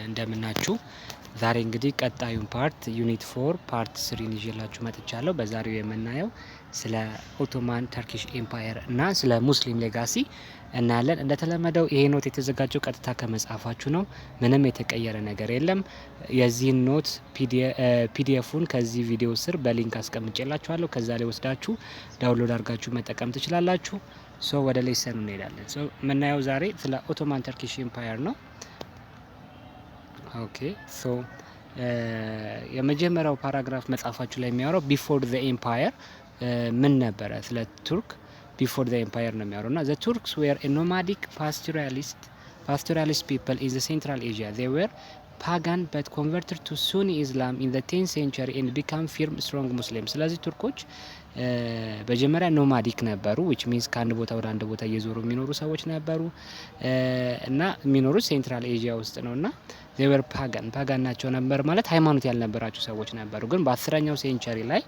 እንደምናችሁ ዛሬ እንግዲህ ቀጣዩን ፓርት ዩኒት 4 ፓርት 3 ይዤላችሁ መጥቻለሁ። በዛሬው የምናየው ስለ ኦቶማን ተርኪሽ ኤምፓየር እና ስለ ሙስሊም ሌጋሲ እናያለን። እንደተለመደው ይሄ ኖት የተዘጋጀው ቀጥታ ከመጽሐፋችሁ ነው። ምንም የተቀየረ ነገር የለም። የዚህን ኖት ፒዲኤፉን ከዚህ ቪዲዮ ስር በሊንክ አስቀምጬላችኋለሁ። ከዛ ላይ ወስዳችሁ ዳውንሎድ አድርጋችሁ መጠቀም ትችላላችሁ። ወደ ሌሰኑ እንሄዳለን። የምናየው ዛሬ ስለ ኦቶማን ተርኪሽ ኤምፓየር ነው። ኦኬ የመጀመሪያው ፓራግራፍ መጽሐፋችሁ ላይ የሚያወራው ቢፎር ዘ ኤምፓየር ምን ነበረ? ስለ ቱርክ ቢፎር ዘ ኤምፓየር ነው የሚያወራው እና ዘ ቱርክስ ዌር ኤ ኖማዲክ pastoralist people in the Central Asia. They were pagan but converted to Sunni Islam in the 10th century and became firm strong Muslims. ስለዚህ ቱርኮች በመጀመሪያ ኖማዲክ ነበሩ which means ከአንድ ቦታ ወደ አንድ ቦታ እየዞሩ የሚኖሩ ሰዎች ነበሩ እና የሚኖሩት ሴንትራል ኤዥያ ውስጥ ነውና they were pagan ናቸው ነበር ማለት ሃይማኖት ያልነበራቸው ሰዎች ነበሩ። ግን በ10ኛው ሴንቸሪ ላይ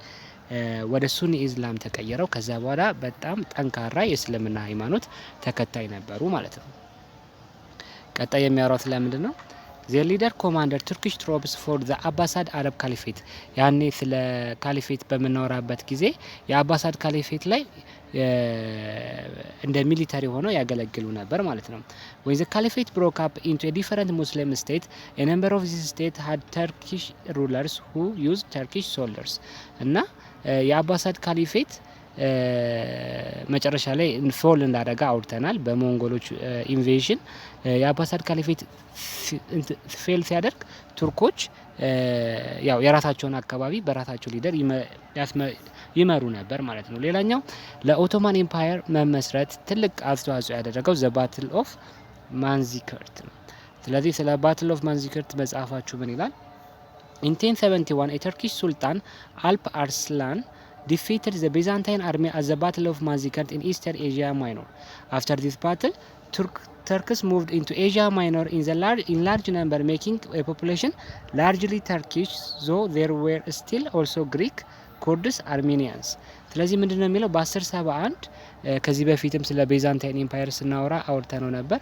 ወደ ሱኒ ኢስላም ተቀየረው። ከዛ በኋላ በጣም ጠንካራ የእስልምና ሃይማኖት ተከታይ ነበሩ ማለት ነው። ቀጣይ የሚያወራው ስለምንድን ነው? their leader commanded Turkish troops for the Abbasid Arab Caliphate. ያኔ ስለ ካሊፌት በምናወራበት ጊዜ የአባሳድ ካሊፌት ላይ እንደ ሚሊታሪ ሆነው ያገለግሉ ነበር ማለት ነው። when the caliphate broke up into a different Muslim state, a number of these states had Turkish rulers who used Turkish soldiers. እና የአባሳድ ካሊፌት መጨረሻ ላይ ፎል እንዳደረገ አውርተናል። በሞንጎሎች ኢንቬዥን የአባሳድ ካሊፌት ፌል ሲያደርግ ቱርኮች ያው የራሳቸውን አካባቢ በራሳቸው ሊደር ይመሩ ነበር ማለት ነው። ሌላኛው ለኦቶማን ኤምፓየር መመስረት ትልቅ አስተዋጽኦ ያደረገው ዘ ባትል ኦፍ ማንዚከርት ነው። ስለዚህ ስለ ባትል ኦፍ ማንዚከርት መጽሐፋችሁ ምን ይላል? in 1071 a Turkish sultan Alp Arslan defeated the Byzantine army at the Battle of Manzikert in Eastern Asia Minor. After this battle, Turks moved into Asia Minor in large number, making a population largely Turkish, though there were still also Greek, Kurds, Armenians. ስለዚህ ምንድነው የሚለው በ1071 ከዚህ በፊትም ስለ ቤዛንታይን ኤምፓየር ስናወራ አውርተነው ነበር።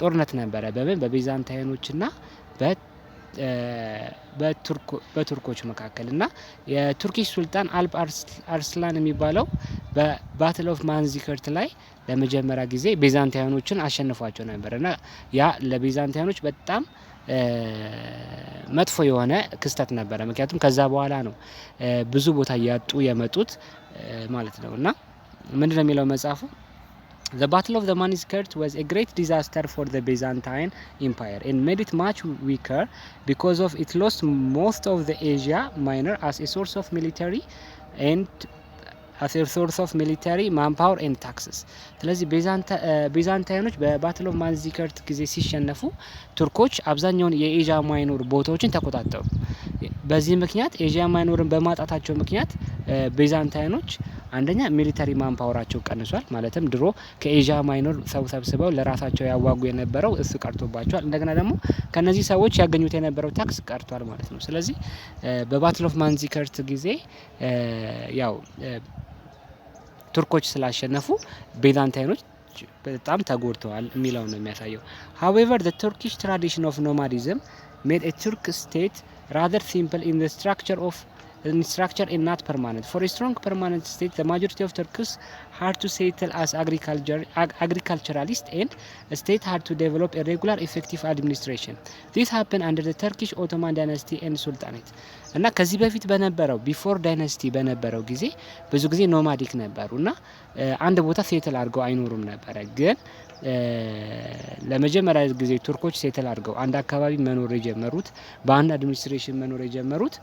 ጦርነት ነበረ በቤዛንታይኖችና በቱርኮች መካከል እና የቱርኪሽ ሱልጣን አልፕ አርስላን የሚባለው በባትል ኦፍ ማንዚከርት ላይ ለመጀመሪያ ጊዜ ቤዛንታይኖችን አሸንፏቸው ነበር እና ያ ለቤዛንታይኖች በጣም መጥፎ የሆነ ክስተት ነበረ። ምክንያቱም ከዛ በኋላ ነው ብዙ ቦታ ያጡ የመጡት ማለት ነው። እና ምንድነው የሚለው መጽሐፉ? The Battle of the Manzikert was a great disaster for the Byzantine Empire and made it much weaker because of it lost most of the Asia Minor as a source of military manpower and taxes. ስለዚህ ቤዛንታይኖች በባትል ኦፍ ማንዚከርት ጊዜ ሲሸነፉ ቱርኮች አብዛኛውን የኤዥያ ማይኖር ቦታዎችን ተቆጣጠሩ። በዚህ ምክንያት ኤዥያ ማይኖርን በማጣታቸው ምክንያት ቤዛንታይኖች አንደኛ ሚሊታሪ ማንፓወራቸው ቀንሷል። ማለትም ድሮ ከኤዥያ ማይኖር ሰው ሰብስበው ለራሳቸው ያዋጉ የነበረው እሱ ቀርቶባቸዋል። እንደገና ደግሞ ከነዚህ ሰዎች ያገኙት የነበረው ታክስ ቀርቷል ማለት ነው። ስለዚህ በባትል ኦፍ ማንዚከርት ጊዜ ያው ቱርኮች ስላሸነፉ ቤዛንታይኖች በጣም ተጎድተዋል የሚለው ነው የሚያሳየው። however the Turkish tradition of nomadism made a Turk state rather simple in structure and not permanent. For a strong permanent state, the majority of Turks had to settle as agriculturalists, and a state had to develop a regular, effective administration. This happened under the Turkish Ottoman dynasty and Sultanate. እና ከዚህ በፊት በነበረው ቢፎር ዳይናስቲ በነበረው ጊዜ ብዙ ጊዜ ኖማዲክ ነበሩና አንድ ቦታ ሴትል አድርገው አይኖሩም ነበረ። ግን ለመጀመሪያ ጊዜ ቱርኮች ሴትል አድርገው አንድ አካባቢ መኖር የጀመሩት በአንድ አድሚኒስትሬሽን መኖር የጀመሩት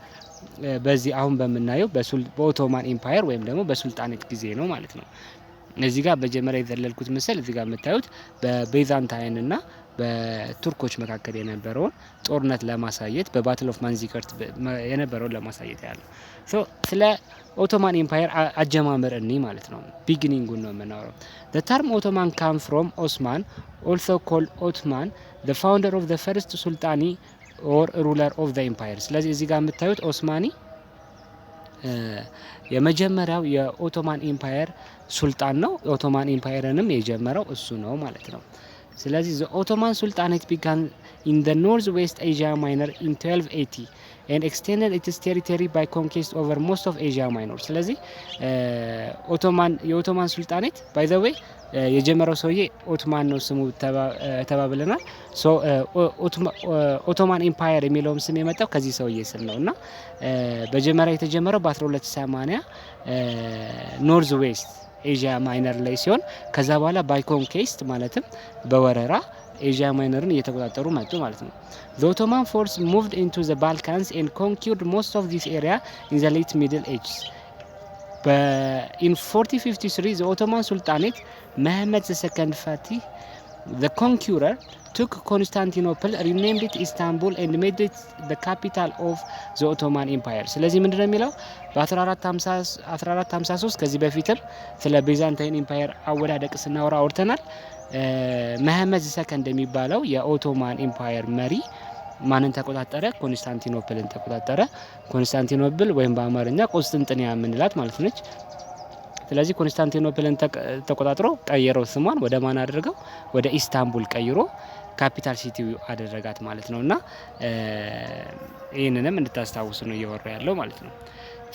በዚህ አሁን በምናየው በኦቶማን ኤምፓየር ወይም ደግሞ በሱልጣኔት ጊዜ ነው ማለት ነው። እዚህ ጋር በመጀመሪያ የዘለልኩት ምስል እዚህ ጋር የምታዩት በቤዛንታይን እና በቱርኮች መካከል የነበረውን ጦርነት ለማሳየት በባትል ኦፍ ማንዚከርት የነበረውን ለማሳየት ያለው ስለ ኦቶማን ኤምፓየር አጀማመር እኔ ማለት ነው። ቢጊኒንጉን ነው የምናወራው። the term Ottoman come from Osman, also called Ottoman, the founder of the first sultani or ruler of the empire. ስለዚህ እዚህ ጋር የምታዩት ኦስማኒ የመጀመሪያው የኦቶማን ኤምፓየር ሱልጣን ነው። ኦቶማን ኤምፓየርንም የጀመረው እሱ ነው ማለት ነው። ስለዚህ the Ottoman Sultanate began in the northwest Asia Minor in 1280 and extended its territory by conquest over most of Asia Minor። ስለዚህ የኦቶማን ሱልጣኔት ባይ ዘ ዌይ የጀመረው ሰውዬ ኦትማን ነው ስሙ ተባብለናል። ሶ ኦቶማን ኢምፓየር የሚለውም ስም የመጣው ከዚህ ሰውዬ ስም ነው እና በመጀመሪያ የተጀመረው በ1280 ኖርዝ ዌስት ኤዥያ ማይነር ላይ ሲሆን ከዛ በኋላ ባይ ኮንኬስት ማለትም በወረራ ኤዥያ ማይነርን እየተቆጣጠሩ መጡ ማለት ነው። The Ottoman force moved into the Balkans and conquered most of this area in the late Middle Ages. In 1453 the Ottoman Sultanate Mehmed II Fatih the Conqueror took Constantinople, renamed it Istanbul and made it the capital of the Ottoman Empire። ስለዚህ ምንድነው የሚለው በ1453 ከዚህ በፊትም ስለ ቤዛንታይን ኢምፓየር አወዳደቅ ስናወራ አውርተናል። መሐመድ ሰከንድ የሚባለው የኦቶማን ኢምፓየር መሪ ማንን ተቆጣጠረ? ኮንስታንቲኖፕልን ተቆጣጠረ። ኮንስታንቲኖፕል ወይም በአማርኛ ቆስጥንጥንያ የምንላት ማለት ነች። ስለዚህ ኮንስታንቲኖፕልን ተቆጣጥሮ ቀየረው፣ ስሟን ወደ ማን አደረገው? ወደ ኢስታንቡል ቀይሮ ካፒታል ሲቲ አደረጋት ማለት ነውና ይህንንም እንድታስታውሱ ነው እየወራ ያለው ማለት ነው።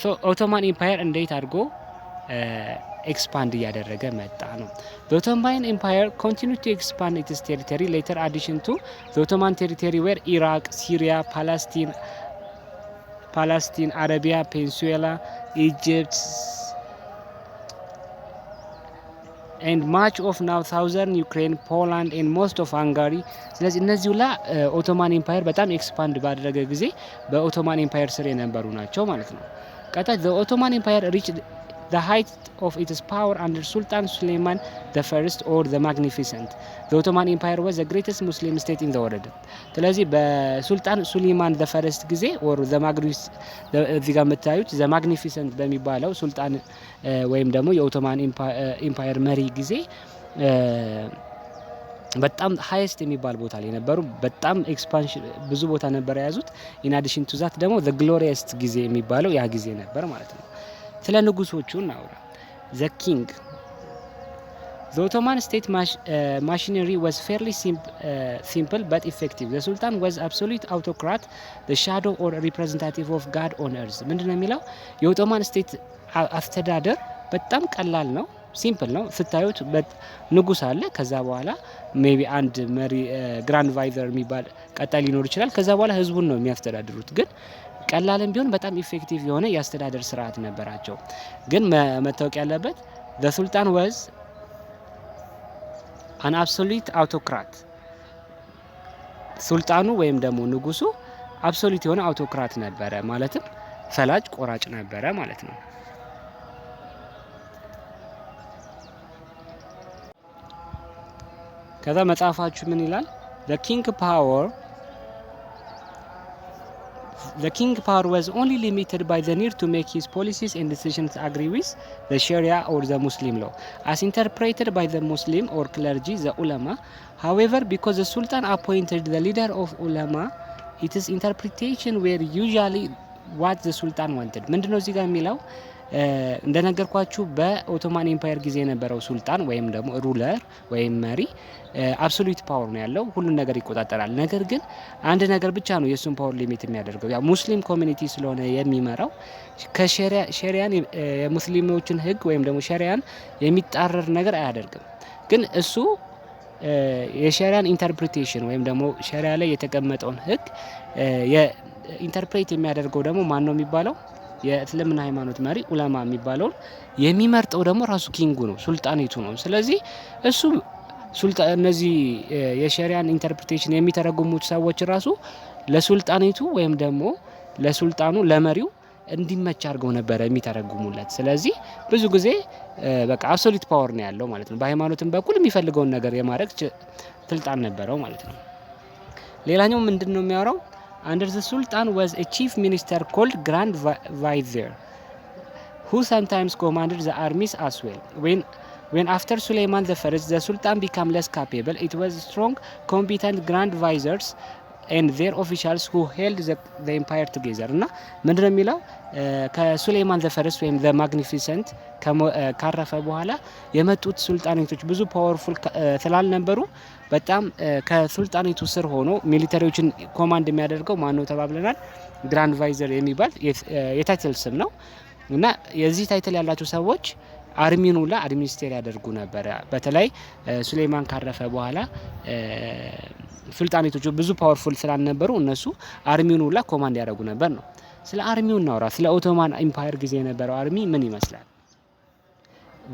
ሶ ኦቶማን ኢምፓየር እንዴት አድርጎ ኤክስፓንድ እያደረገ መጣ ነው። The Ottoman Empire continued to expand its territory. Later addition to the Ottoman territory were Iraq, Syria, Palestine, Arabia Peninsula, Egypt and much of now southern Ukraine, Poland and most of Hungary። ስለዚህ እነዚህ ሁላ ኦቶማን ኢምፓየር በጣም ኤክስፓንድ ባደረገ ጊዜ በኦቶማን ኢምፓየር ስር የነበሩ ናቸው ማለት ነው። ቀጣይ the Ottoman Empire reached the height of its power under Sultan Suleiman the First or the Magnificent. The Ottoman Empire was the greatest Muslim state in the world። ስለዚህ በሱልጣን ሱሌማን the First ጊዜ or the እዚህ ጋር የምታዩት the Magnificent በሚባለው ሱልጣን ወይም ደግሞ የኦቶማን ኢምፓየር መሪ ጊዜ በጣም ሃይስት የሚባል ቦታ ላይ ነበሩ። በጣም ኤክስፓንሽን ብዙ ቦታ ነበር የያዙት። ኢን አዲሽን ቱ ዛት ደግሞ the glorious ጊዜ የሚባለው ያ ጊዜ ነበር ማለት ነው። ስለ ንጉሶቹ እናውራ። the king the Ottoman state machinery was fairly simple but effective. the Sultan was absolute autocrat, the shadow or representative of God on earth። ምንድነው የሚለው? የኦቶማን ስቴት አስተዳደር በጣም ቀላል ነው፣ ሲምፕል ነው። ስታዩት ንጉስ አለ፣ ከዛ በኋላ ሜቢ አንድ መሪ ግራንድ ቫይዘር የሚባል ቀጣይ ሊኖር ይችላል። ከዛ በኋላ ህዝቡን ነው የሚያስተዳድሩት። ግን ቀላልም ቢሆን በጣም ኢፌክቲቭ የሆነ የአስተዳደር ስርዓት ነበራቸው። ግን መታወቅ ያለበት the Sultan was an absolute autocrat። ሱልጣኑ ወይም ደግሞ ንጉሱ አብሶሉት የሆነ አውቶክራት ነበረ፣ ማለትም ፈላጭ ቆራጭ ነበረ ማለት ነው። ከዛ መጽሐፋችሁ ምን ይላል? the king power was only limited by the need to make his policies and decisions agree with the Sharia or the Muslim law as interpreted by the Muslim or clergy, the ulama. However, because the Sultan appointed the leader of ulama, its interpretation were usually what the Sultan wanted። ምንድነው እዚህ ጋር የሚለው? እንደነገርኳችሁ በኦቶማን ኢምፓየር ጊዜ የነበረው ሱልጣን ወይም ደግሞ ሩለር ወይም መሪ አብሶሉት ፓወር ነው ያለው፣ ሁሉን ነገር ይቆጣጠራል። ነገር ግን አንድ ነገር ብቻ ነው የሱን ፓወር ሊሚት የሚያደርገው፣ ያ ሙስሊም ኮሚኒቲ ስለሆነ የሚመራው ከሸሪያን የሙስሊሞችን ህግ ወይም ደግሞ ሸሪያን የሚጣረር ነገር አያደርግም። ግን እሱ የሸሪያን ኢንተርፕሪቴሽን ወይም ደግሞ ሸሪያ ላይ የተቀመጠውን ህግ የኢንተርፕሬት የሚያደርገው ደግሞ ማን ነው የሚባለው? የእስልምና ሃይማኖት መሪ ኡላማ የሚባለውን የሚመርጠው ደግሞ ራሱ ኪንጉ ነው፣ ሱልጣኔቱ ነው። ስለዚህ እሱ እነዚህ የሸሪያን ኢንተርፕሪቴሽን የሚተረጉሙት ሰዎች ራሱ ለሱልጣኔቱ ወይም ደግሞ ለሱልጣኑ ለመሪው እንዲመች አድርገው ነበረ የሚተረጉሙለት። ስለዚህ ብዙ ጊዜ በቃ አብሶሉት ፓወር ነው ያለው ማለት ነው። በሃይማኖትም በኩል የሚፈልገውን ነገር የማድረግ ስልጣን ነበረው ማለት ነው። ሌላኛው ምንድነው የሚያወራው? Under the Sultan was a chief minister called Grand Vizier, who sometimes commanded the armies as well. When after Suleiman the First, the Sultan became less capable, it was strong, competent Grand Viziers and their officials who held the empire together እና ምንድነው የሚለው ከሱሌማን ዘፈርስ ወይም ዘ ማግኒፊሰንት ካረፈ በኋላ የመጡት ሱልጣኔቶች ብዙ ፓወርፉል ስላልነበሩ በጣም ከሱልጣኔቱ ስር ሆኖ ሚሊተሪዎችን ኮማንድ የሚያደርገው ማን ነው ተባብለናል። ግራንድ ቫይዘር የሚባል የታይትል ስም ነው እና የዚህ ታይትል ያላቸው ሰዎች አርሚን ሁላ አድሚኒስትሬት ያደርጉ ነበር። በተለይ ሱሌማን ካረፈ በኋላ ሱልጣኔቶቹ ብዙ ፓወርፉል ስላልነበሩ እነሱ አርሚን ሁላ ኮማንድ ያደርጉ ነበር ነው። ስለ አርሚው እናውራ። ስለ ኦቶማን ኤምፓየር ጊዜ የነበረው አርሚ ምን ይመስላል?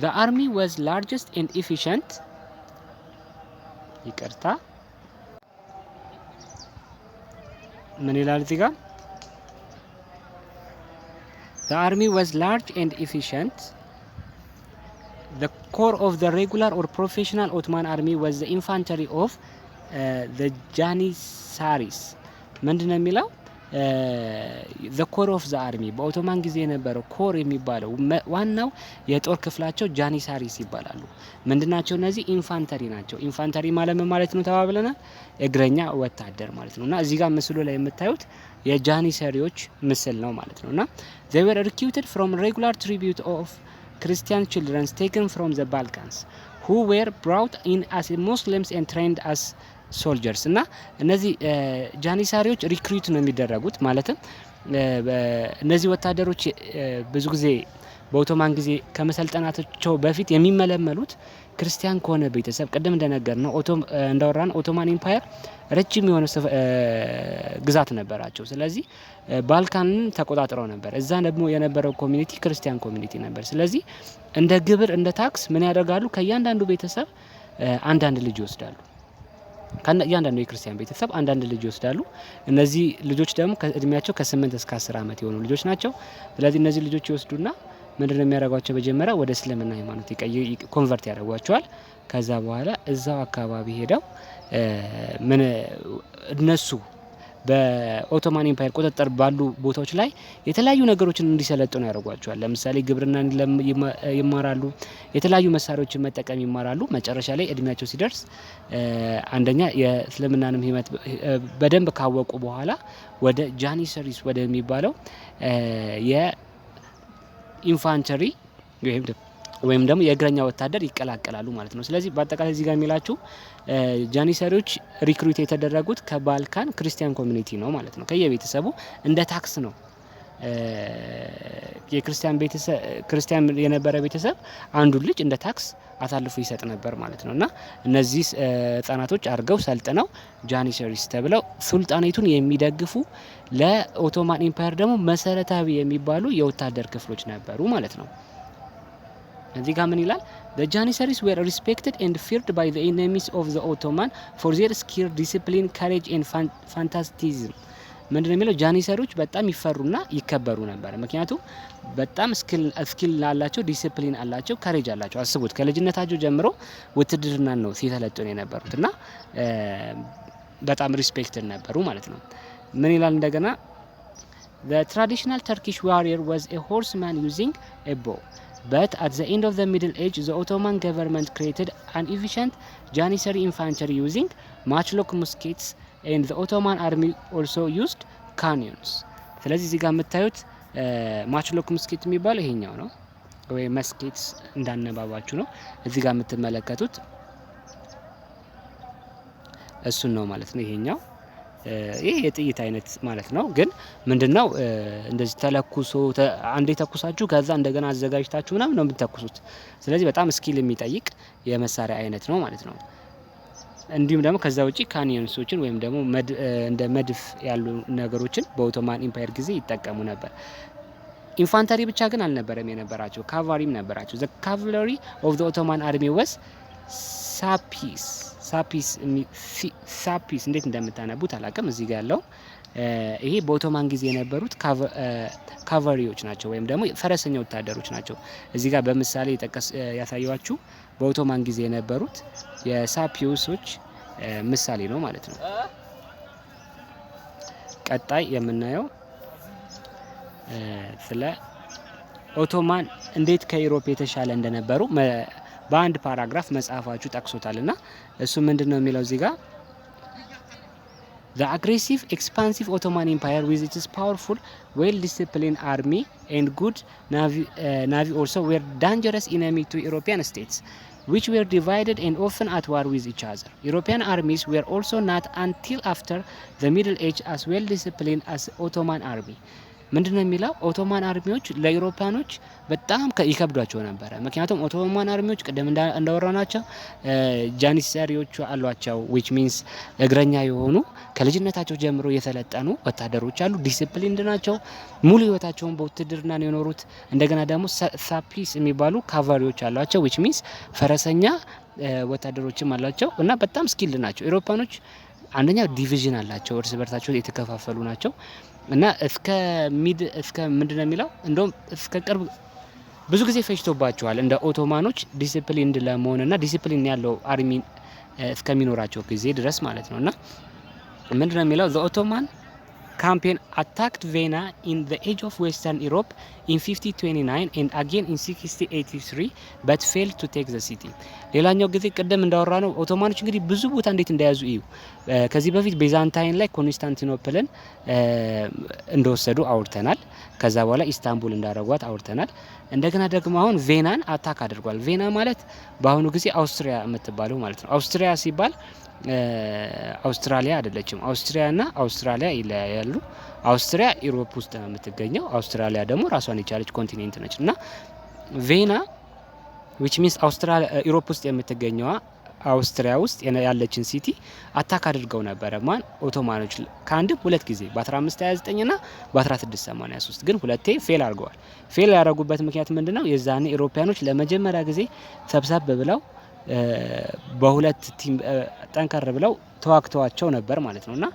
The army was largest and efficient ይቅርታ ምን ይላል እዚህ ጋር? The army was large and efficient. The core of the regular or professional Ottoman army was the infantry of the Janissaries. ምንድነው የሚለው? the core of the army በኦቶማን ጊዜ የነበረው ኮር የሚባለው ዋናው የጦር ክፍላቸው ጃኒሳሪስ ይባላሉ። ምንድናቸው እነዚህ? ኢንፋንተሪ ናቸው። ኢንፋንተሪ ማለት ነው ተባብለናል፣ እግረኛ ወታደር ማለት ነውና እዚህ ጋር ምስሉ ላይ የምታዩት የጃኒሳሪዎች ምስል ነው ማለት ነውና they were recruited from regular tribute of Christian children taken from the Balkans who were brought in as Muslims and trained as ሶልጀርስ እና እነዚህ ጃኒሳሪዎች ሪክሩት ነው የሚደረጉት። ማለትም እነዚህ ወታደሮች ብዙ ጊዜ በኦቶማን ጊዜ ከመሰልጠናቸው በፊት የሚመለመሉት ክርስቲያን ከሆነ ቤተሰብ ቅድም እንደነገርነው እንዳወራን ኦቶማን ኤምፓየር ረጅም የሆነ ግዛት ነበራቸው። ስለዚህ ባልካንን ተቆጣጥረው ነበር። እዛ ደግሞ የነበረው ኮሚኒቲ ክርስቲያን ኮሚኒቲ ነበር። ስለዚህ እንደ ግብር እንደ ታክስ ምን ያደርጋሉ? ከእያንዳንዱ ቤተሰብ አንዳንድ ልጅ ይወስዳሉ። እያንዳንዱ የክርስቲያን ቤተሰብ አንዳንድ ልጅ ይወስዳሉ። እነዚህ ልጆች ደግሞ እድሜያቸው ከ8 እስከ 10 ዓመት የሆኑ ልጆች ናቸው። ስለዚህ እነዚህ ልጆች ይወስዱና ምንድነው የሚያደርጓቸው? መጀመሪያ ወደ እስልምና ሃይማኖት ኮንቨርት ያደርጓቸዋል። ከዛ በኋላ እዛው አካባቢ ሄደው ምን እነሱ በኦቶማን ኤምፓየር ቁጥጥር ባሉ ቦታዎች ላይ የተለያዩ ነገሮችን እንዲሰለጥኑ ያደርጓቸዋል። ለምሳሌ ግብርናን ይማራሉ፣ የተለያዩ መሳሪያዎችን መጠቀም ይማራሉ። መጨረሻ ላይ እድሜያቸው ሲደርስ አንደኛ የእስልምናንም ህይወት በደንብ ካወቁ በኋላ ወደ ጃኒሰሪስ ወደሚባለው የኢንፋንተሪ ወይም ደግሞ የእግረኛ ወታደር ይቀላቀላሉ ማለት ነው። ስለዚህ በአጠቃላይ እዚህ ጋር የሚላችሁ ጃኒሰሪዎች ሪክሩት የተደረጉት ከባልካን ክርስቲያን ኮሚኒቲ ነው ማለት ነው። ከየቤተሰቡ እንደ ታክስ ነው። ክርስቲያን የነበረ ቤተሰብ አንዱን ልጅ እንደ ታክስ አሳልፎ ይሰጥ ነበር ማለት ነው። እና እነዚህ ህጻናቶች አድርገው ሰልጥነው ጃኒሰሪስ ተብለው ሱልጣኔቱን የሚደግፉ ለኦቶማን ኤምፓየር ደግሞ መሰረታዊ የሚባሉ የወታደር ክፍሎች ነበሩ ማለት ነው። እዚህ ጋር ምን ይላል? The Janissaries were respected and feared by the enemies of the Ottoman for their skill, discipline, courage and fanaticism. ምንድነው የሚለው? ጃኒሰሪዎች በጣም ይፈሩና ይከበሩ ነበር። ምክንያቱም በጣም ስኪል አላቸው፣ ዲሲፕሊን አላቸው፣ ካሬጅ አላቸው። አስቡት ከልጅነታቸው ጀምሮ ውትድርና ነው ሲተለጥኑ የነበሩት እና በጣም ሪስፔክትድ ነበሩ ማለት ነው። ምን ይላል እንደገና? The traditional Turkish warrior was a horseman using a bow. But at the end of the Middle Age, the Ottoman government created an efficient Janissary infantry using matchlock muskets, and the Ottoman army also used cannons. ስለዚህ እዚህ ጋር የምታዩት ማችሎክ ሙስኬት የሚባለው ይሄኛው ነው ወይ መስኬትስ እንዳነባባችሁ ነው። እዚህ ጋር የምትመለከቱት እሱን ነው ማለት ነው። ይሄኛው ይሄ የጥይት አይነት ማለት ነው። ግን ምንድነው እንደዚህ ተለኩሶ አንዴ ተኩሳችሁ ከዛ እንደገና አዘጋጅታችሁ ምናምን ነው የምትተኩሱት። ስለዚህ በጣም ስኪል የሚጠይቅ የመሳሪያ አይነት ነው ማለት ነው። እንዲሁም ደግሞ ከዛ ውጪ ካኒዮንሶችን ወይም ደግሞ እንደ መድፍ ያሉ ነገሮችን በኦቶማን ኢምፓየር ጊዜ ይጠቀሙ ነበር። ኢንፋንተሪ ብቻ ግን አልነበረም የነበራቸው፣ ካቫሪም ነበራቸው። the cavalry of the Ottoman army was ሳፒስ እንዴት እንደምታነቡት አላውቅም። እዚህ ጋር ያለው ይሄ በኦቶማን ጊዜ የነበሩት ካቫሪዎች ናቸው ወይም ደግሞ ፈረሰኛ ወታደሮች ናቸው። እዚህ ጋር በምሳሌ ያሳየዋችሁ በኦቶማን ጊዜ የነበሩት የሳፒዮሶች ምሳሌ ነው ማለት ነው። ቀጣይ የምናየው ስለ ኦቶማን እንዴት ከዩሮፕ የተሻለ እንደነበሩ በአንድ ፓራግራፍ መጽሐፋችሁ ጠቅሶታልና እሱ ምንድነው የሚለው እዚህ ጋር The aggressive, expansive Ottoman Empire with its powerful, well-disciplined army and good navy also were dangerous enemy to European states, which were divided and often at war with each other. European armies were also not until after the Middle Age as well-disciplined as Ottoman army. ምንድነው የሚለው ኦቶማን አርሚዎች ለአውሮፓኖች በጣም ይከብዷቸው ነበረ። ምክንያቱም ኦቶማን አርሚዎች ቅድም እንዳወራናቸው ጃኒሰሪዎች አሏቸው which means እግረኛ የሆኑ ከልጅነታቸው ጀምሮ የተለጠኑ ወታደሮች አሉ። ዲሲፕሊንድ ናቸው። ሙሉ ህይወታቸውን በውትድርና ነው የኖሩት። እንደገና ደግሞ ሳፒስ የሚባሉ ካቫሪዎች አሏቸው which means ፈረሰኛ ወታደሮችም አሏቸው እና በጣም ስኪልድ ናቸው። አውሮፓኖች አንደኛ ዲቪዥን አላቸው፣ እርስ በርሳቸው የተከፋፈሉ ናቸው እና እስከ ምንድነው የሚለው እንደውም እስከ ቅርብ ብዙ ጊዜ ፈጅቶባቸዋል እንደ ኦቶማኖች ዲሲፕሊንድ ለመሆንና ዲሲፕሊን ያለው አርሚ እስከሚኖራቸው ጊዜ ድረስ ማለት ነውና ምንድነው የሚለው the Ottoman campaign attacked Vienna in the edge of Western Europe in 5029 and again in 6083 but failed to take the city. ሌላኛው ጊዜ ቀደም እንዳወራ ነው ኦቶማኖች እንግዲህ ብዙ ቦታ እንዴት እንደያዙ እዩ። ከዚህ በፊት ቤዛንታይን ላይ ኮንስታንቲኖፕልን እንደወሰዱ አውርተናል። ከዛ በኋላ ኢስታንቡል እንዳረጓት አውርተናል። እንደገና ደግሞ አሁን ቬናን አታክ አድርጓል። ቬና ማለት በአሁኑ ጊዜ አውስትሪያ የምትባለው ማለት ነው። አውስትሪያ ሲባል አውስትራሊያ አይደለችም። አውስትሪያና አውስትራሊያ ይለያያሉ። አውስትሪያ ዩሮፕ ውስጥ ነው የምትገኘው። አውስትራሊያ ደግሞ ራሷን የቻለች ኮንቲኔንት ነች እና ቬና which means አውስትራሊያ ዩሮፕ ውስጥ የምትገኘዋ አውስትሪያ ውስጥ ያለችን ሲቲ አታክ አድርገው ነበረ ማን ኦቶማኖች ከአንድም ሁለት ጊዜ በ1529 እና በ1683 ግን ሁለቴ ፌል አድርገዋል። ፌል ያደረጉበት ምክንያት ምንድነው? የዛኔ ኢሮፓያኖች ለመጀመሪያ ጊዜ ሰብሰብ ብለው በሁለት ቲም ጠንከር ብለው ተዋክተዋቸው ነበር ማለት ነውና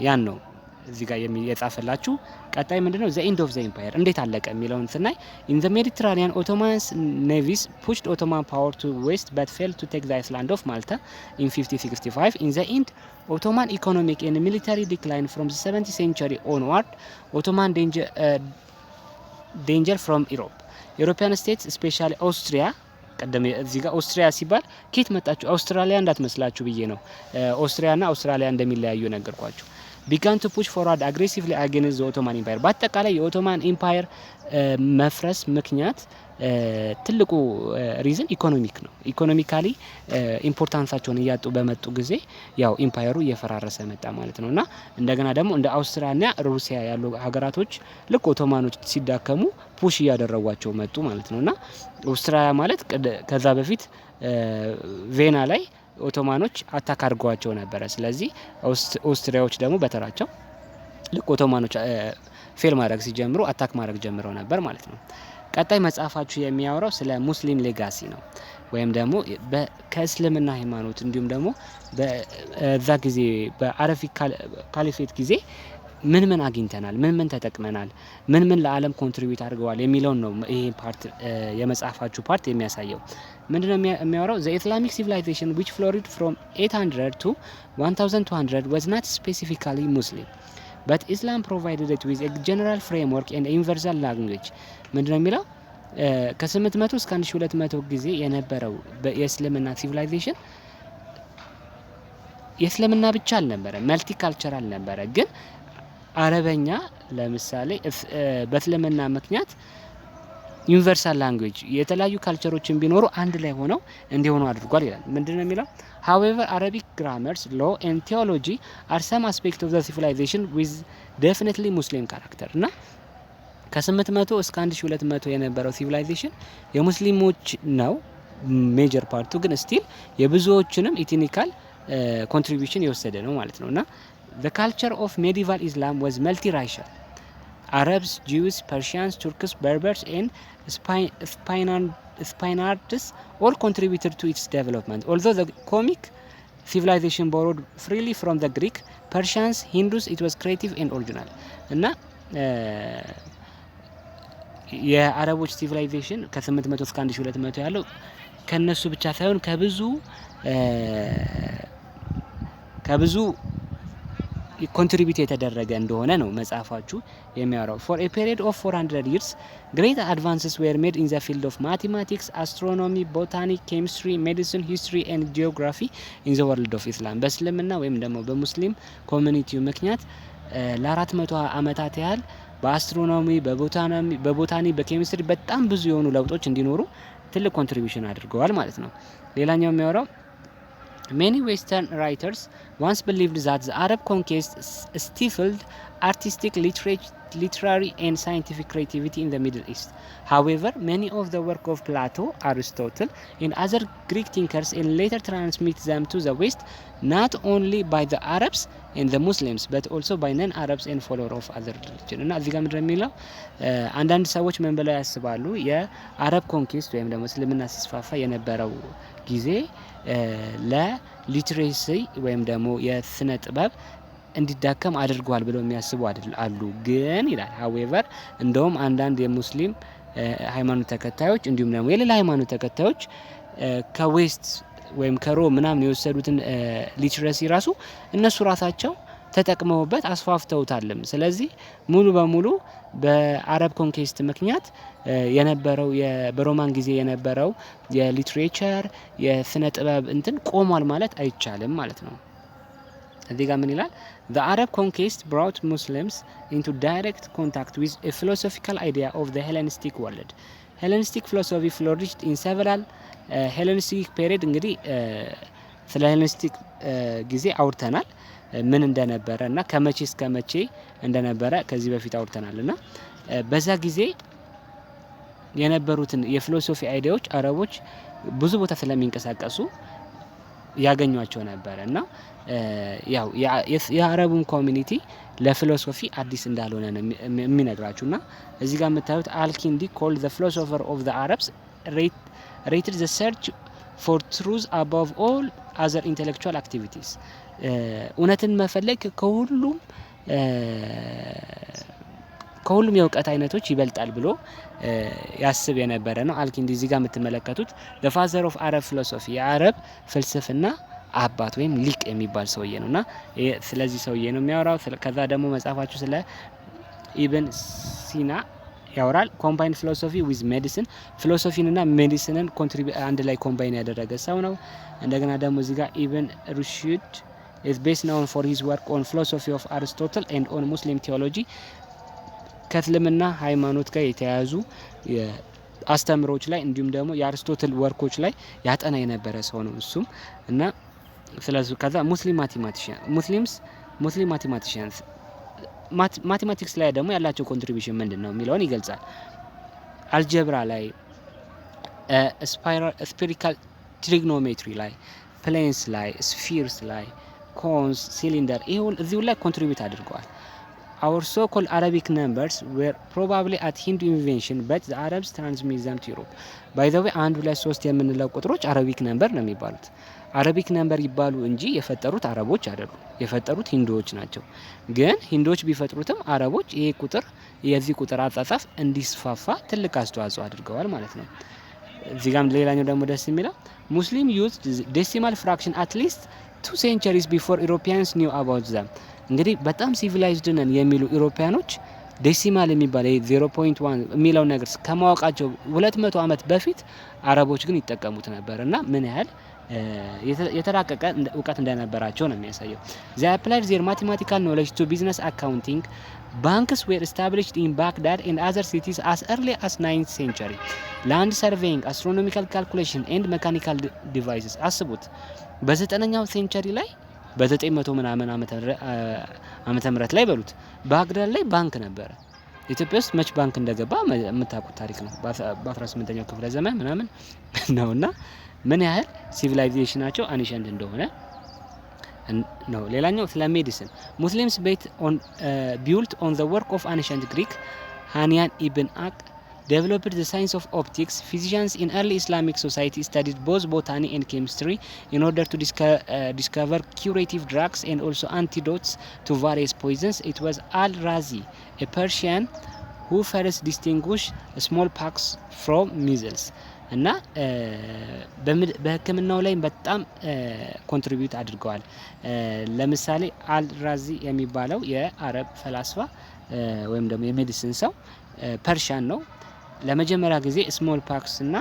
ያን ነው እዚህ ጋር የጻፈላችሁ። ቀጣይ ምንድነው the end of the empire እንዴት አለቀ የሚለውን ስናይ in the Mediterranean Ottoman navies pushed Ottoman power to west but failed to take the island of Malta in 5065. In the end Ottoman economic and military decline from the 7th century onward. Ottoman danger from Europe. European states especially Austria ቀደም እዚህ ጋር ኦስትሪያ ሲባል ኬት መጣችሁ አውስትራሊያ እንዳትመስላችሁ ብዬ ነው። ኦስትሪያና አውስትራሊያ እንደሚለያዩ ነገርኳችሁ። began to push forward aggressively against the Ottoman Empire. በአጠቃላይ የኦቶማን ኢምፓየር መፍረስ ምክንያት ትልቁ ሪዝን ኢኮኖሚክ ነው። ኢኮኖሚካሊ ኢምፖርታንሳቸውን እያጡ በመጡ ጊዜ ያው ኢምፓየሩ እየፈራረሰ መጣ ማለት ነውና እንደገና ደግሞ እንደ አውስትራሊያና ሩሲያ ያሉ ሀገራቶች ልክ ኦቶማኖች ሲዳከሙ ፑሽ እያደረጓቸው መጡ ማለት ነውና አውስትራሊያ ማለት ከዛ በፊት ቬና ላይ ኦቶማኖች አታክ አድርገዋቸው ነበረ። ስለዚህ ኦስትሪያዎች ደግሞ በተራቸው ልክ ኦቶማኖች ፌል ማድረግ ሲጀምሩ አታክ ማድረግ ጀምረው ነበር ማለት ነው። ቀጣይ መጽሐፋችሁ የሚያወራው ስለ ሙስሊም ሌጋሲ ነው ወይም ደግሞ ከእስልምና ሃይማኖት እንዲሁም ደግሞ በዛ ጊዜ በአረቢክ ካሊፌት ጊዜ ምን አግኝተናል፣ ምን ተጠቅመናል፣ ምን ለዓለም ኮንትሪቢዩት አድርገዋል የሚለውን ነው ይሄ ፓርት የመጽሐፋችሁ ፓርት የሚያሳየው። ምንድነው የሚያወራው? the Islamic civilization which flourished from 800 to 1200 was not specifically Muslim but Islam provided it with a general framework and a universal language. ምንድነው የሚለው ከ800 እስከ 1200 ጊዜ የነበረው የእስልምና ሲቪላይዜሽን የእስልምና ብቻ አልነበረ፣ መልቲ ካልቸራል ነበረ። ግን አረበኛ ለምሳሌ በእስልምና ምክንያት ዩኒቨርሳል ላንጉዌጅ የተለያዩ ካልቸሮችን ቢኖሩ አንድ ላይ ሆነው እንዲሆኑ አድርጓል ይላል። ምንድነው የሚለው? however Arabic grammars, law and theology are some aspects of the civilization with definitely Muslim character. እና ከ800 እስከ 1200 የነበረው ሲቪላይዜሽን የሙስሊሞች ነው ሜጀር ፓርቱ፣ ግን ስቲል የብዙዎችንም ኢትኒካል ኮንትሪቢዩሽን የወሰደ ነው ማለት ነውና the culture of medieval Islam was multiracial. Arabs, Jews, Persians, Turks, Berbers and Spaniards all contributed to its development. Although the Comic civilization borrowed freely from the Greek, Persians, Hindus, it was creative and original. እና የአረቦች ሲቪላይዜሽን ከ800 እስከ 1200 ያለው ከነሱ ብቻ ሳይሆን ከብዙ ኮንትሪቢዩት የተደረገ እንደሆነ ነው መጽሐፋችሁ የሚያወራው። for a period of 400 years great advances were made in the field of mathematics, astronomy, botany, chemistry, medicine, history and geography in the world of Islam በእስልምና ወይም ደግሞ በሙስሊም ኮሚኒቲው ምክንያት ለ400 ዓመታት ያህል በአስትሮኖሚ፣ በቦታኒ፣ በኬሚስትሪ በጣም ብዙ የሆኑ ለውጦች እንዲኖሩ ትልቅ ኮንትሪቢዩሽን አድርገዋል ማለት ነው። ሌላኛው የሚያወራው Many Western writers once believed that the Arab conquest stifled artistic, literary and scientific creativity in the Middle East. However, many of the work of Plato, Aristotle and other Greek thinkers and later transmit them to the West not only by the Arabs and the Muslims but also by non-Arabs and followers of other religion. እና እዚህ ጋር ምንድነው የሚለው አንዳንድ ሰዎች ምን ብለው ያስባሉ የአረብ ኮንኪስት ወይም ደግሞ እስልምና ሲስፋፋ የነበረው ጊዜ ለሊትሬሲ ወይም ደግሞ የስነ ጥበብ እንዲዳከም አድርጓል ብለው የሚያስቡ አሉ። ግን ይላል ሀዌቨር እንደውም አንዳንድ የሙስሊም ሃይማኖት ተከታዮች እንዲሁም ደግሞ የሌላ ሃይማኖት ተከታዮች ከዌስት ወይም ከሮም ምናምን የወሰዱትን ሊትሬሲ ራሱ እነሱ ራሳቸው ተጠቅመውበት አስፋፍተውታልም። ስለዚህ ሙሉ በሙሉ በአረብ ኮንኬስት ምክንያት የነበረው በሮማን ጊዜ የነበረው የሊትሬቸር የስነ ጥበብ እንትን ቆሟል ማለት አይቻልም ማለት ነው። እዚህ ጋር ምን ይላል? The Arab conquest brought Muslims into direct contact with a philosophical idea of the Hellenistic world. Hellenistic philosophy flourished in several Hellenistic period እንግዲህ ስለ ሄሌኒስቲክ ጊዜ አውርተናል ምን እንደነበረ እና ከመቼ እስከ መቼ እንደነበረ ከዚህ በፊት አውርተናል እና በዛ ጊዜ የነበሩትን የፊሎሶፊ አይዲያዎች አረቦች ብዙ ቦታ ስለሚንቀሳቀሱ ያገኟቸው ነበር እና ያው የአረቡን ኮሚኒቲ ለፊሎሶፊ አዲስ እንዳልሆነ ነው የሚነግራችሁና እዚህ ጋር የምታዩት አልኪንዲ called the philosopher of the Arabs rated the search for truth above all other intellectual activities እውነትን መፈለግ ከሁሉም የእውቀት አይነቶች ይበልጣል ብሎ ያስብ የነበረ ነው። አልኪንዲ እዚህ ጋር የምትመለከቱት the father of Arab philosophy የአረብ ፍልስፍና አባት ወይም ሊቅ የሚባል ሰውዬ ነውና ስለዚህ ሰውዬ ነው የሚያወራው። ከዛ ደግሞ መጽሐፋችሁ ስለ ኢብን ሲና ያወራል። ኮምባይን ፊሎሶፊ ዊዝ ሜዲሲን ፊሎሶፊንና ሜዲሲንን አንድ ላይ ኮምባይን ያደረገ ሰው ነው። እንደገና ደግሞ እዚህ ጋር ኢብን ሩሽድ is best known for his work on philosophy of Aristotle and on Muslim theology ከእስልምና ሃይማኖት ጋር የተያያዙ አስተምሮች ላይ እንዲሁም ደግሞ የአሪስቶትል ወርኮች ላይ ያጠና የነበረ ሰው ነው እሱም እና ስለዚህ ከዛ ሙስሊም ማቴማቲሽያንስ ማቴማቲክስ ላይ ደግሞ ያላቸው ኮንትሪቢዩሽን ምንድነው የሚለውን ይገልጻል። አልጀብራ ላይ ስፔሪካል ትሪግኖሜትሪ ላይ ፕሌንስ ላይ ስፊርስ ላይ ኮንስ ሲሊንደር ይሁን እዚሁ ላይ ኮንትሪቢዩት አድርገዋል። Our so-called Arabic numbers were probably at Hindu invention but the Arabs transmit them to Europe. By the way 1 2 3 የምንለው ቁጥሮች አረቢክ ነምበር ነው የሚባሉት። አረቢክ ነምበር ይባሉ እንጂ የፈጠሩት አረቦች አይደሉም። የፈጠሩት ሂንዶች ናቸው። ግን ሂንዶች ቢፈጥሩትም አረቦች ይሄ ቁጥር የዚህ ቁጥር አጻጻፍ እንዲስፋፋ ትልቅ አስተዋጽኦ አድርገዋል ማለት ነው። እዚህ ጋር ሌላኛው ደግሞ ደስ የሚለው ሙስሊም used decimal fraction at least 2 centuries before Europeans knew about them. እንግዲህ በጣም ሲቪላይዝድ ነን የሚሉ ኢሮፓያኖች ዴሲማል የሚባል 0.1 የሚለው ነገር ከማወቃቸው 200 ዓመት በፊት አረቦች ግን ይጠቀሙት ነበር እና ምን ያህል የተራቀቀ እውቀት እንደነበራቸው ነው የሚያሳየው። They applied their mathematical knowledge to business accounting. Banks were established in Baghdad and other cities as early as 9th century. Land surveying, astronomical calculation and mechanical devices. አስቡት በ9ኛው ሴንቸሪ ላይ በ900 ምናምን ዓመተ ምህረት ላይ በሉት ባግዳድ ላይ ባንክ ነበረ። ኢትዮጵያ ውስጥ መች ባንክ እንደገባ የምታውቁት ታሪክ ነው። በ18ኛው ክፍለ ዘመን ምናምን ነውና ምን ያህል ሲቪላይዜሽናቸው አንሸንት እንደሆነ ነው። ሌላኛው ስለ ሜዲሲን ሙስሊምስ built on the work of ancient Greek ሃኒያን ኢብን አቅ developed the science of optics. Physicians in early Islamic society studied both botany and chemistry in order to discover curative drugs and also antidotes to various poisons. It was Al-Razi, a Persian, who first distinguished smallpox from measles. እና በህክምናው ላይ በጣም ኮንትሪቢዩት አድርገዋል። ለምሳሌ አልራዚ የሚባለው የአረብ ፈላስፋ ወይም ደግሞ የሜዲሲን ሰው ፐርሻን ነው። ለመጀመሪያ ጊዜ ስሞል ፓክስ እና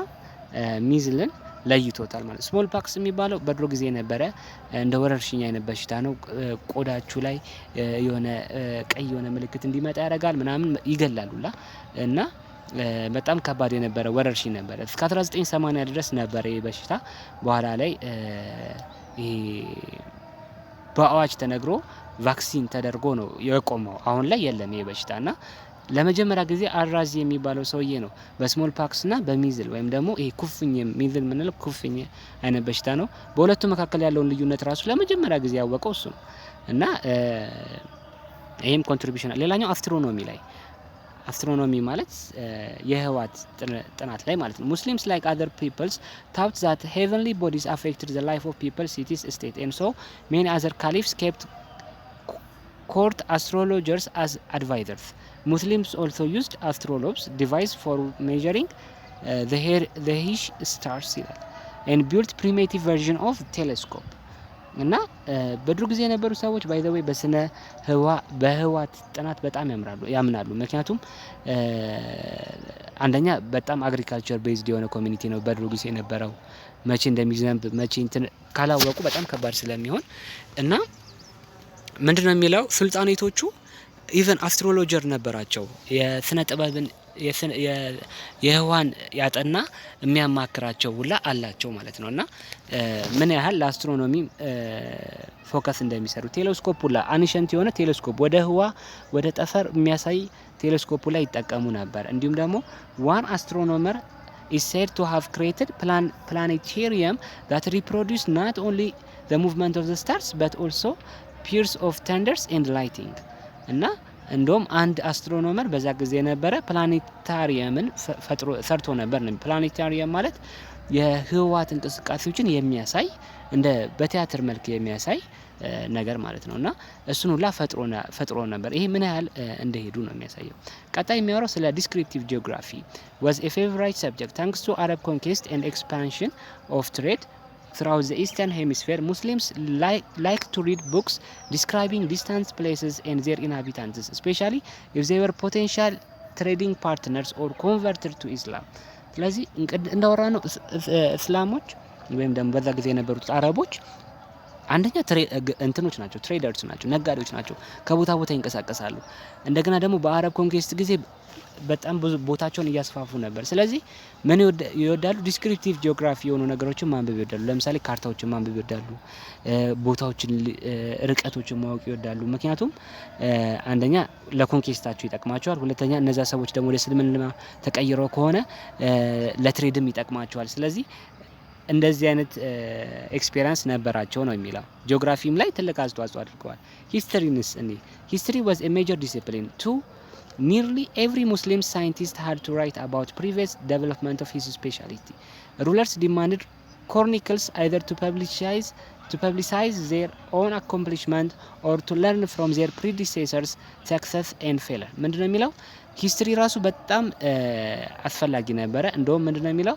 ሚዝልን ለይቶታል ማለት። ስሞል ፓክስ የሚባለው በድሮ ጊዜ ነበረ እንደ ወረርሽኝ አይነት በሽታ ነው። ቆዳችሁ ላይ የሆነ ቀይ የሆነ ምልክት እንዲመጣ ያደርጋል ምናምን ይገላሉላ እና በጣም ከባድ የነበረ ወረርሽኝ ነበረ። እስከ 1980 ድረስ ነበረ ይህ በሽታ። በኋላ ላይ ይሄ በአዋጅ ተነግሮ ቫክሲን ተደርጎ ነው የቆመው። አሁን ላይ የለም ይሄ በሽታ እና ለመጀመሪያ ጊዜ አልራዚ የሚባለው ሰውዬ ነው በስሞል ፓክስ እና በሚዝል ወይም ደግሞ ይሄ ኩፍኝ ሚዝል ምንለው ኩፍኝ አይነት በሽታ ነው። በሁለቱ መካከል ያለውን ልዩነት ራሱ ለመጀመሪያ ጊዜ ያወቀው እሱ ነው እና ይሄም ኮንትሪቢዩሽን። ሌላኛው አስትሮኖሚ ላይ አስትሮኖሚ ማለት የህዋት ጥናት ላይ ማለት ነው። ሙስሊምስ ላይክ አዘር ፒፕልስ ታውት ዛት ሄቨንሊ ቦዲስ አፌክትድ ዘ ላይፍ ኦፍ ፒፕል ሲቲስ ስቴት ኤንድ ሶ ሜኒ አዘር ካሊፍስ ኬፕት court astrologers as advisors. Muslims also used astrolabes device for measuring the Hish stars and built primitive version of telescope. እና በድሮ ጊዜ የነበሩ ሰዎች ባይ ዘ ዌይ በስነ በህዋት ጥናት በጣም ያምናሉ። ምክንያቱም አንደኛ በጣም አግሪካልቸር ቤዝድ የሆነ ኮሚኒቲ ነው በድሮ ጊዜ የነበረው። መቼ እንደሚዘንብ መቼ እንትን ካላወቁ በጣም ከባድ ስለሚሆን እና ምንድነው የሚለው ሱልጣኔቶቹ ኢቨን አስትሮሎጀር ነበራቸው። የስነ ጥበብን የህዋን ያጠና የሚያማክራቸው ሁላ አላቸው ማለት ነው። እና ምን ያህል ለአስትሮኖሚ ፎከስ እንደሚሰሩ ቴሌስኮፕ ሁላ አንሸንት የሆነ ቴሌስኮፕ ወደ ህዋ ወደ ጠፈር የሚያሳይ ቴሌስኮፕ ላይ ይጠቀሙ ነበር። እንዲሁም ደግሞ ዋን አስትሮኖመር is said to have created planetarium that reproduce not only the movement of the stars but also ፒርስ ኦፍ ተንደርስ ኤንድ ላይቲንግ እና እንደውም አንድ አስትሮኖመር በዛ ጊዜ የነበረ ፕላኔታሪየምን ሰርቶ ነበር ነው። ፕላኔታሪየም ማለት የህዋት እንቅስቃሴዎችን የሚያሳይ እንደ በቲያትር መልክ የሚያሳይ ነገር ማለት ነው እና እሱን ሁላ ፈጥሮ ነበር። ይሄ ምን ያህል እንደሄዱ ነው የሚያሳየው። ቀጣይ የሚያወራው ስለ ዲስክሪፕቲቭ ጂኦግራፊ was a favorite subject thanks to Arab conquest and expansion of trade throughout the eastern hemisphere. Muslims like to read books describing distant places and their inhabitants, especially if they were potential trading partners or converted to Islam. ስለዚህ እንዳወራ ነው እስላሞች ወይም ደግሞ በዛ ጊዜ የነበሩት አረቦች አንደኛ እንትኖች ናቸው፣ ትሬደርስ ናቸው፣ ነጋዴዎች ናቸው። ከቦታ ቦታ ይንቀሳቀሳሉ። እንደገና ደግሞ በአረብ ኮንኩዌስት ጊዜ በጣም ብዙ ቦታቸውን እያስፋፉ ነበር። ስለዚህ ምን ይወዳሉ? ዲስክሪፕቲቭ ጂኦግራፊ የሆኑ ነገሮችን ማንበብ ይወዳሉ። ለምሳሌ ካርታዎችን ማንበብ ይወዳሉ። ቦታዎችን፣ ርቀቶችን ማወቅ ይወዳሉ። ምክንያቱም አንደኛ ለኮንኩዌስታቸው ይጠቅማቸዋል፣ ሁለተኛ እነዛ ሰዎች ደግሞ ወደ እስልምና ተቀይረው ከሆነ ለትሬድም ይጠቅማቸዋል። ስለዚህ እንደዚህ አይነት ኤክስፒሪየንስ ነበራቸው ነው የሚለው። ጂኦግራፊም ላይ ትልቅ አስተዋጽኦ አድርገዋል። ሂስትሪንስ history was a major discipline too. Nearly every Muslim scientist had to write about previous development of his specialty. Rulers demanded chronicles either to publicize their own accomplishment or to learn from their predecessors' success and failure. ምንድነው የሚለው ሂስትሪ ራሱ በጣም አስፈላጊ ነበረ። እንደውም ምንድነው የሚለው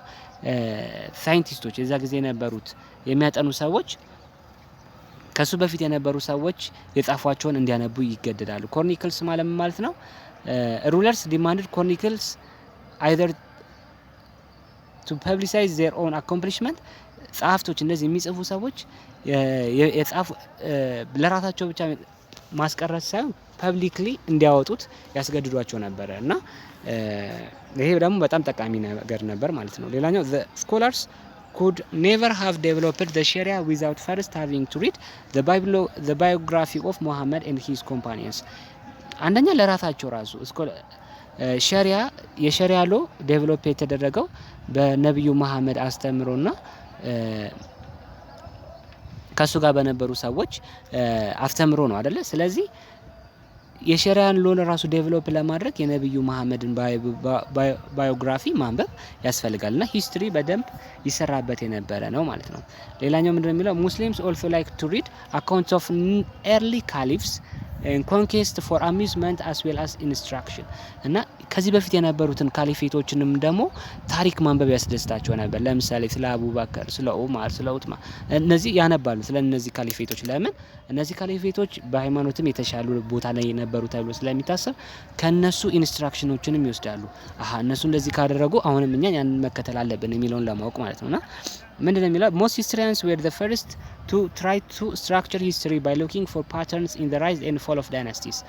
ሳይንቲስቶች የዛ ጊዜ የነበሩት የሚያጠኑ ሰዎች ከሱ በፊት የነበሩ ሰዎች የጻፏቸውን እንዲያነቡ ይገደዳሉ። ክሮኒክልስ ማለት ነው። ሩለርስ ዲማንድድ ክሮኒክልስ either to publicize their own accomplishment። ጸሐፍቶች እነዚህ የሚጽፉ ሰዎች የጻፉ ለራሳቸው ብቻ ማስቀረት ሳይሆን ፐብሊክሊ እንዲያወጡት ያስገድዷቸው ነበረ እና ይሄ ደግሞ በጣም ጠቃሚ ነገር ነበር ማለት ነው። ሌላኛው the scholars could never have developed the Sharia without first having to read the biography of Muhammad and his companions. አንደኛ ለራሳቸው ራሱ ሸሪያ የሸሪያ ሎ ዴቨሎፕ የተደረገው በነብዩ መሐመድ አስተምሮና ከሱ ጋር በነበሩ ሰዎች አስተምሮ ነው አይደለ? ስለዚህ የሸሪያን ሎ ራሱ ዴቨሎፕ ለማድረግ የነብዩ መሐመድን ባዮግራፊ ማንበብ ያስፈልጋልና ሂስትሪ በደንብ ይሰራበት የነበረ ነው ማለት ነው። ሌላኛው ምንድነው የሚለው ሙስሊምስ also like to read accounts of early caliphs and conquest for amusement as well as instruction። እና ከዚህ በፊት የነበሩትን ካሊፌቶችንም ደግሞ ታሪክ ማንበብ ያስደስታቸው ነበር። ለምሳሌ ስለ አቡበከር፣ ስለ ኡማር፣ ስለ ኡትማ እነዚህ ያነባሉ ስለ እነዚህ ካሊፌቶች። ለምን እነዚህ ካሊፌቶች በሃይማኖትም የተሻሉ ቦታ ላይ የነበሩ ተብሎ ስለሚታሰብ ከነሱ ኢንስትራክሽኖችንም ይወስዳሉ። እነሱ እንደዚህ ካደረጉ አሁንም እኛ ያን መከተል አለብን የሚለውን ለማወቅ ማለት ነውና ምንድነው የሚለው most historians were the first to try to structure history by looking for patterns in the rise and fall of dynasties.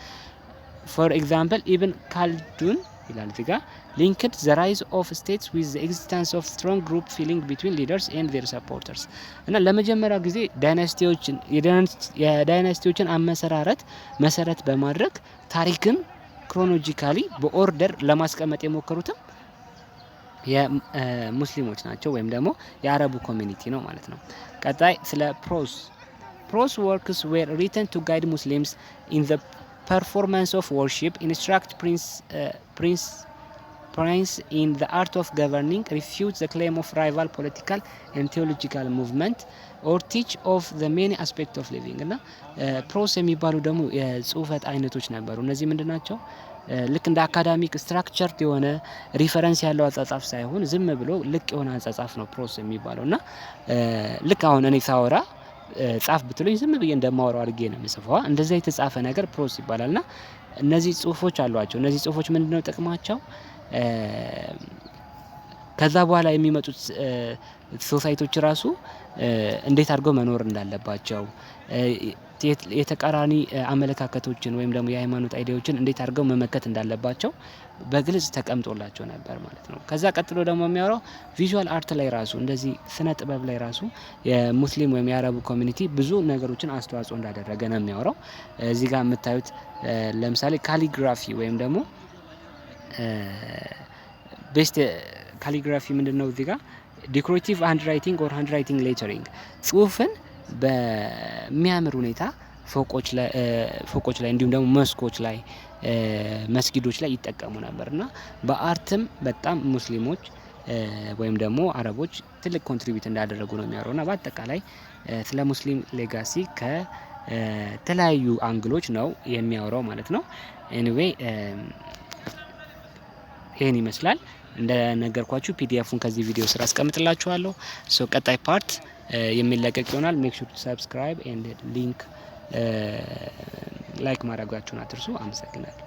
For example, Ibn Khaldun ይላል እዚህ ጋር linked the rise of states with the existence of strong group feeling between leaders and their supporters. እና ለመጀመሪያ ጊዜ የዳይናስቲዎችን አመሰራረት መሰረት በማድረግ ታሪክን ክሮኖሎጂካሊ በኦርደር ለማስቀመጥ የሞከሩትም የሙስሊሞች ናቸው ወይም ደግሞ የአረቡ ኮሚኒቲ ነው ማለት ነው። ቀጣይ ስለ ፕሮስ works were written to guide Muslims in the performance of worship, instruct prince in the art of governing, refute the claim of rival political and theological movement, or teach of the many aspects of living. እና ፕሮስ የሚባሉ ደግሞ የጽሁፈት አይነቶች ነበሩ። እነዚህ ምንድን ናቸው? ልክ እንደ አካዳሚክ ስትራክቸርድ የሆነ ሪፈረንስ ያለው አጻጻፍ ሳይሆን ዝም ብሎ ልቅ የሆነ አጻጻፍ ነው ፕሮስ የሚባለው። እና ልክ አሁን እኔ ሳወራ ጻፍ ብትሉኝ ዝም ብዬ እንደማወራው አድርጌ ነው የምጽፈው። እንደዛ የተጻፈ ነገር ፕሮስ ይባላልና እነዚህ ጽሁፎች አሏቸው። እነዚህ ጽሁፎች ምንድነው ጥቅማቸው? ከዛ በኋላ የሚመጡት ሶሳይቲዎች ራሱ እንዴት አድርገው መኖር እንዳለባቸው የተቃራኒ አመለካከቶችን ወይም ደግሞ የሃይማኖት አይዲያዎችን እንዴት አድርገው መመከት እንዳለባቸው በግልጽ ተቀምጦላቸው ነበር ማለት ነው። ከዛ ቀጥሎ ደግሞ የሚያወራው ቪዥዋል አርት ላይ ራሱ እንደዚህ ስነ ጥበብ ላይ ራሱ የሙስሊም ወይም የአረቡ ኮሚኒቲ ብዙ ነገሮችን አስተዋጽኦ እንዳደረገ ነው የሚያወራው። እዚህ ጋር የምታዩት ለምሳሌ ካሊግራፊ ወይም ደግሞ ቤስት ካሊግራፊ ምንድነው? እዚህ ጋር ዲኮሬቲቭ ሃንድ ራይቲንግ ኦር ሃንድ ራይቲንግ ሌተሪንግ ጽሁፍን በሚያምር ሁኔታ ፎቆች ላይ እንዲሁም ደግሞ መስኮች ላይ መስጊዶች ላይ ይጠቀሙ ነበርና በአርትም በጣም ሙስሊሞች ወይም ደግሞ አረቦች ትልቅ ኮንትሪቢዩት እንዳደረጉ ነው የሚያወራውና በአጠቃላይ ስለ ሙስሊም ሌጋሲ ከተለያዩ አንግሎች ነው የሚያወራው ማለት ነው። ኤኒዌይ ይሄን ይመስላል። እንደነገርኳችሁ ፒዲኤፉን ከዚህ ቪዲዮ ስራ አስቀምጥላችኋለሁ። ሶ ቀጣይ ፓርት የሚለቀቅ ይሆናል። ሜክ ሹር ቱ ሰብስክራይብ ኤንድ ሊንክ ላይክ ማድረጋችሁን አትርሱ። አመሰግናለሁ።